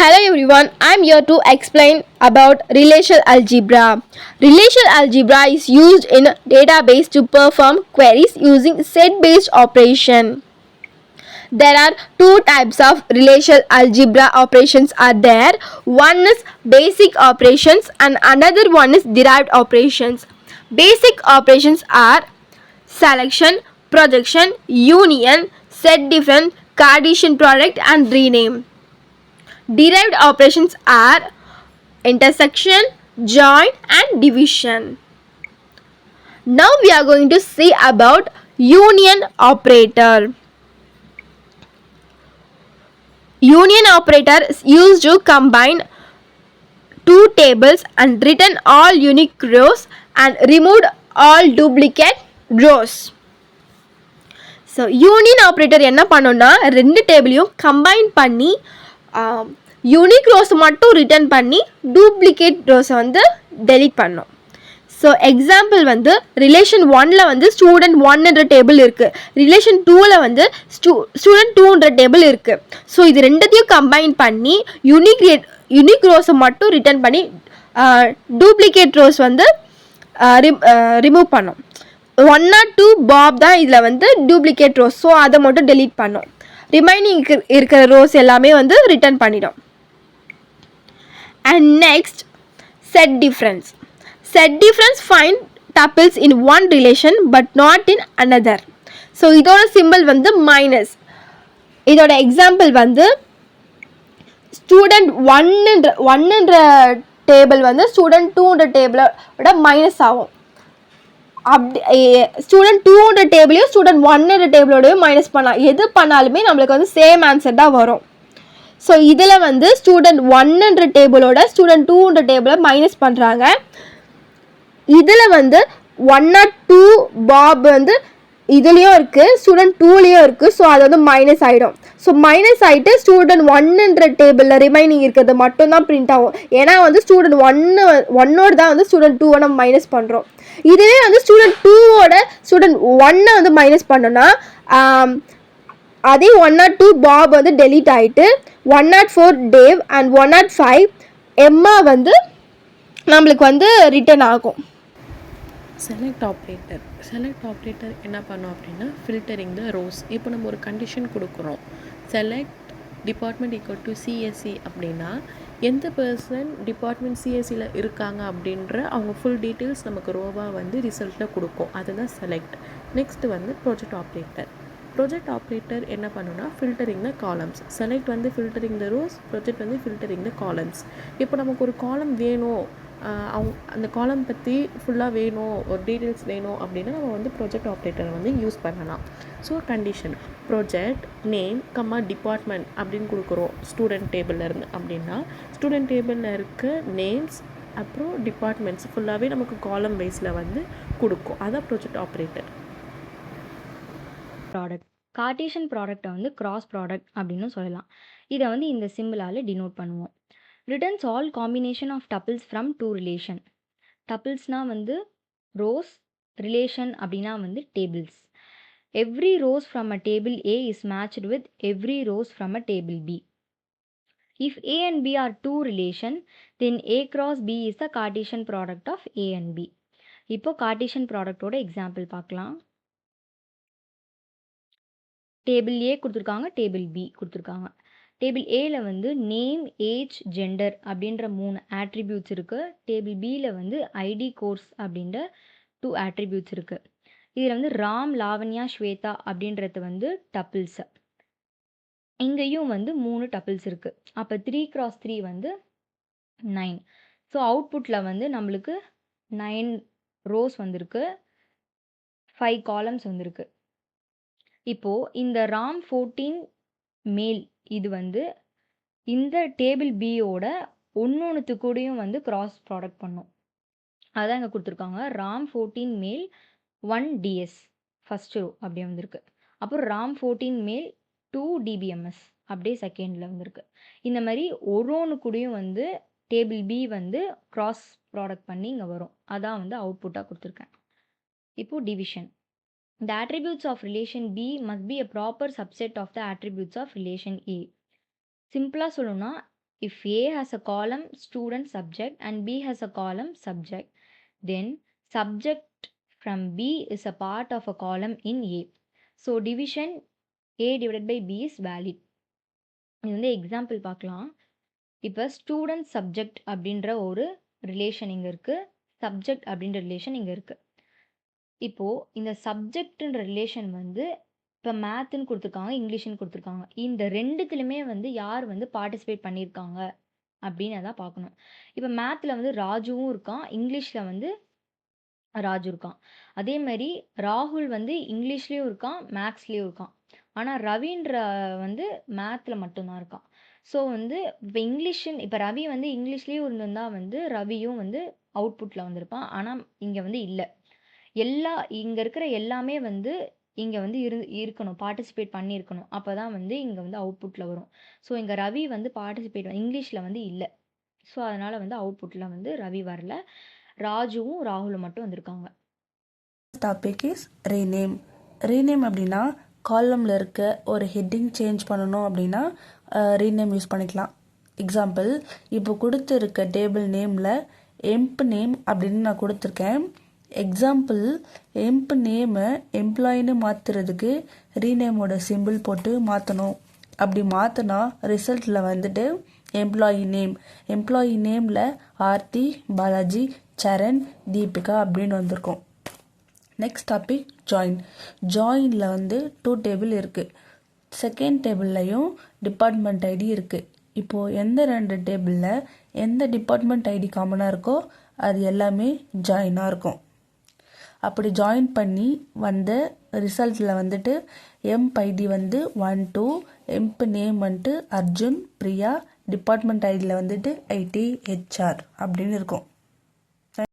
Hello everyone, I am here to explain about relational algebra. Relational algebra is used in database to perform queries using set-based operation. There are two types of relational algebra operations are there. One is basic operations and another one is derived operations. Basic operations are selection, projection, union, set difference, Cartesian product and rename. Derived operations are intersection, join and division. Now we are going to see about union operator. Union operator is used to combine two tables and return all unique rows and removed all duplicate rows. So union operator என்ன பண்ணோன்னா ரெண்டு டேபிளையும் combine பண்ணி unique rose மட்டும் return பண்ணி duplicate ரோஸை வந்து delete பண்ணோம். So example வந்து relation 1ல் வந்து ஸ்டூடெண்ட் 1என்ற டேபிள் இருக்குது, ரிலேஷன் 2ல் வந்து ஸ்டூடெண்ட் 2என்ற டேபிள் இருக்குது. ஸோ இது ரெண்டுத்தையும் கம்பைன் பண்ணி யூனிக் ரோஸை மட்டும் ரிட்டர்ன் பண்ணி டூப்ளிகேட் ரோஸ் வந்து ரிமூவ் பண்ணோம். 102 பாப் தான் இதில் வந்து டூப்ளிகேட் ரோஸ், ஸோ அதை மட்டும் டெலீட் பண்ணோம். ரிமைனிங் இருக்கிற ரோஸ் எல்லாமே வந்து ரிட்டர்ன் பண்ணிடும். And next set difference. Set difference find tuples in one relation but not in another. So இதோட சிம்பிள் வந்து மைனஸ். இதோட எக்ஸாம்பிள் வந்து ஸ்டூடெண்ட் ஒன்னுன்ற டேபிள் வந்து ஸ்டூடெண்ட் 2என்ற டேபிளோட மைனஸ் ஆகும். அப்படி ஸ்டூடெண்ட் 2என்ற டேபிளையும் ஸ்டூடெண்ட் 1என்ற டேபிளோடையும் மைனஸ் பண்ணலாம். எது பண்ணாலுமே நம்மளுக்கு வந்து சேம் ஆன்சர் தான் வரும். ஸோ இதில் வந்து ஸ்டூடெண்ட் 1என்ற டேபிளோட ஸ்டூடெண்ட் 2என்ற டேபிளை மைனஸ் பண்ணுறாங்க. இதில் வந்து 102 பாப் வந்து இதுலேயும் இருக்குது, ஸ்டூடெண்ட் 2லேயும் இருக்குது. ஸோ அது வந்து மைனஸ் ஆகிடும். ஸோ மைனஸ் ஆகிட்டு ஸ்டூடெண்ட் 1என்ற டேபிளில் ரிமைனிங் இருக்கிறது மட்டும்தான் பிரிண்ட் ஆகும். ஏன்னா வந்து ஸ்டூடெண்ட் 1ஓடு தான் வந்து ஸ்டூடெண்ட் 2வை நம்ம மைனஸ் பண்ணுறோம். இதுவே வந்து ஸ்டூடெண்ட் 2ஓட ஸ்டூடெண்ட் 1ஐ வந்து மைனஸ் பண்ணோன்னா அதே 102 பாப் வந்து டெலீட் ஆகிட்டு 104 டேவ் அண்ட் 105 எம்மா வந்து நம்மளுக்கு வந்து ரிட்டர்ன் ஆகும். செலக்ட் ஆப்ரேட்டர் என்ன பண்ணோம் அப்படின்னா ஃபில்டரிங் த ரோஸ். இப்போ நம்ம ஒரு கண்டிஷன் கொடுக்குறோம், select department equal to CSC அப்படின்னா எந்த பர்சன் டிபார்ட்மெண்ட் சிஎஸ்சியில் இருக்காங்க அப்படின்ற அவங்க ஃபுல் டீட்டெயில்ஸ் நமக்கு ரோவாக வந்து ரிசல்ட்டில் கொடுக்கும். அதுதான் செலக்ட். நெக்ஸ்ட் வந்து ப்ரொஜெக்ட் ஆப்ரேட்டர் என்ன பண்ணுன்னா ஃபில்டரிங் த காலம்ஸ். செலக்ட் வந்து ஃபில்டரிங் த ரோஸ், ப்ரொஜெக்ட் வந்து ஃபில்டரிங் த காலம்ஸ். இப்போ நமக்கு ஒரு காலம் வேணும், அந்த காலம் பற்றி ஃபுல்லாக வேணும், ஒரு டீட்டெயில்ஸ் வேணும் அப்படின்னா நம்ம வந்து ப்ரொஜெக்ட் ஆப்ரேட்டரை வந்து யூஸ் பண்ணலாம். So condition project name department அப்படின்னு கொடுக்குறோம் ஸ்டூடெண்ட் டேபிளில் இருந்து அப்படின்னா ஸ்டூடெண்ட் டேபிளில் இருக்க நேம்ஸ் அப்புறம் டிபார்ட்மெண்ட்ஸ் ஃபுல்லாகவே நமக்கு காலம் வைஸில் வந்து கொடுக்கும். அதான் ப்ரொஜெக்ட் ஆப்ரேட்டர். ப்ராடக்ட் கார்ட்டீசியன் ப்ராடக்டை வந்து கிராஸ் ப்ராடக்ட் அப்படின்னு சொல்லலாம். இதை வந்து இந்த சிம்பிளால் டினோட் பண்ணுவோம். Returns all combination of tuples from two relation. டப்பிள்ஸ்னால் வந்து ரோஸ், ரிலேஷன் அப்படின்னா வந்து tables. Every rows from a table A is matched with every rows from a table B. If A and B are two relation, then A cross B is the Cartesian product of A and B. இப்போ Cartesian ப்ராடக்டோட example பார்க்கலாம். Table A கொடுத்துருக்காங்க, table B கொடுத்துருக்காங்க. Table ஏல வந்து name, age, gender அப்படின்ற 3 attributes இருக்குது. Table பியில் வந்து ஐடி, கோர்ஸ் அப்படின்ற 2 ஆட்ரிபியூட்ஸ் இருக்குது. இதில் வந்து ராம், லாவண்யா, ஸ்வேதா அப்படின்றது வந்து டப்பிள்ஸ். இங்கேயும் வந்து 3 டப்பிள்ஸ் இருக்குது. அப்போ 3x3 வந்து 9. ஸோ அவுட்புட்டில் வந்து நம்மளுக்கு 9 ரோஸ் வந்திருக்கு, 5 காலம்ஸ் வந்திருக்கு. இப்போது இந்த ராம் 14 மேல் இது வந்து இந்த டேபிள் பியோட ஒன்னொன்றுத்து கூடயும் வந்து கிராஸ் ப்ராடக்ட் பண்ணும். அதான் இங்கே கொடுத்துருக்காங்க. ராம் 14 மேல் 1 டிஎஸ் ஃபஸ்ட் ரோ அப்படியே வந்திருக்கு. அப்புறம் ராம் 14 மேல் 2 டிபிஎம்எஸ் அப்படியே செகண்டில் வந்திருக்கு. இந்த மாதிரி ஒன்று கூடயும் வந்து டேபிள் பி வந்து கிராஸ் ப்ராடக்ட் பண்ணி இங்கே வரும். அதான் வந்து அவுட்புட்டாக கொடுத்துருக்கேன். இப்போது division. The attributes of relation B must be a proper subset of the attributes of relation A. சிம்பிளாக சொல்லணும்னா if A has a column student subject and B has a column subject, then subject from B is a part of a column in A. So division A divided by B is valid. இது வந்து example பார்க்கலாம். இப்போ student subject அப்படின்ற ஒரு relation இங்கே இருக்குது, subject அப்படின்ற relation இங்கே இருக்குது. இப்போது இந்த சப்ஜெக்ட்ன்ற ரிலேஷன் வந்து இப்போ மேத்துன்னு கொடுத்துருக்காங்க, இங்கிலீஷ்னு கொடுத்துருக்காங்க. இந்த ரெண்டுத்துலையுமே வந்து யார் வந்து பார்ட்டிசிபேட் பண்ணியிருக்காங்க அப்படின்னு அதான் பார்க்கணும். இப்போ மேத்தில் வந்து ராஜுவும் இருக்கான், இங்கிலீஷில் வந்து ராஜு இருக்கான். அதே மாதிரி ராகுல் வந்து இங்கிலீஷ்லேயும் இருக்கான், மேக்ஸ்லேயும் இருக்கான். ஆனால் ரவின்ற வந்து மேத்தில் மட்டும்தான் இருக்கான். ஸோ வந்து இப்போ ரவி வந்து இங்கிலீஷ்லேயும் இருந்திருந்தா வந்து ரவியும் வந்து அவுட்புட்டில் வந்திருப்பான். ஆனால் இங்கே வந்து இல்லை. இங்கே இருக்கிற எல்லாமே வந்து இங்கே வந்து இருக்கணும், பார்ட்டிசிபேட் பண்ணியிருக்கணும். அப்போ தான் வந்து இங்கே வந்து அவுட்புட்டில் வரும். ஸோ இங்கே ரவி வந்து இங்கிலீஷில் வந்து இல்லை. ஸோ அதனால் வந்து அவுட்புட்டில் வந்து ரவி வரல, ராஜுவும் ராகுலும் மட்டும் வந்திருக்காங்க. Topic is rename. ரீநேம் அப்படின்னா காலமில் இருக்க ஒரு ஹெட்டிங் சேஞ்ச் பண்ணணும் அப்படின்னா ரீநேம் யூஸ் பண்ணிக்கலாம். எக்ஸாம்பிள், இப்போ கொடுத்துருக்க டேபிள் நேமில் எம்ப் நேம் அப்படின்னு நான் கொடுத்துருக்கேன். எக்ஸாம்பிள், எம்ப் நேமை எம்ப்ளாயின்னு மாற்றுறதுக்கு ரீநேமோட சிம்பிள் போட்டு மாற்றணும். அப்படி மாற்றினா ரிசல்ட்டில் வந்துட்டு எம்ப்ளாயி நேமில் ஆர்த்தி, பாலாஜி, சரண், தீபிகா அப்படின்னு வந்திருக்கும். நெக்ஸ்ட் டாபிக் ஜாயினில் வந்து 2 டேபிள் இருக்குது. செகண்ட் டேபிள்லையும் டிபார்ட்மெண்ட் ஐடி இருக்குது. இப்போது எந்த 2 டேபிளில் எந்த டிபார்ட்மெண்ட் ஐடி காமனாக இருக்கோ அது எல்லாமே ஜாயினாக இருக்கும். அப்படி ஜாயின் பண்ணி வந்த ரிசல்ட்டில் வந்துட்டு எம்ப் ஐடி வந்து 1 2, எம்ப் நேம் வந்துட்டு அர்ஜுன், பிரியா, டிபார்ட்மெண்ட் ஐடியில் வந்துட்டு ஐடி, ஹெச்ஆர் அப்படின்னு இருக்கும்.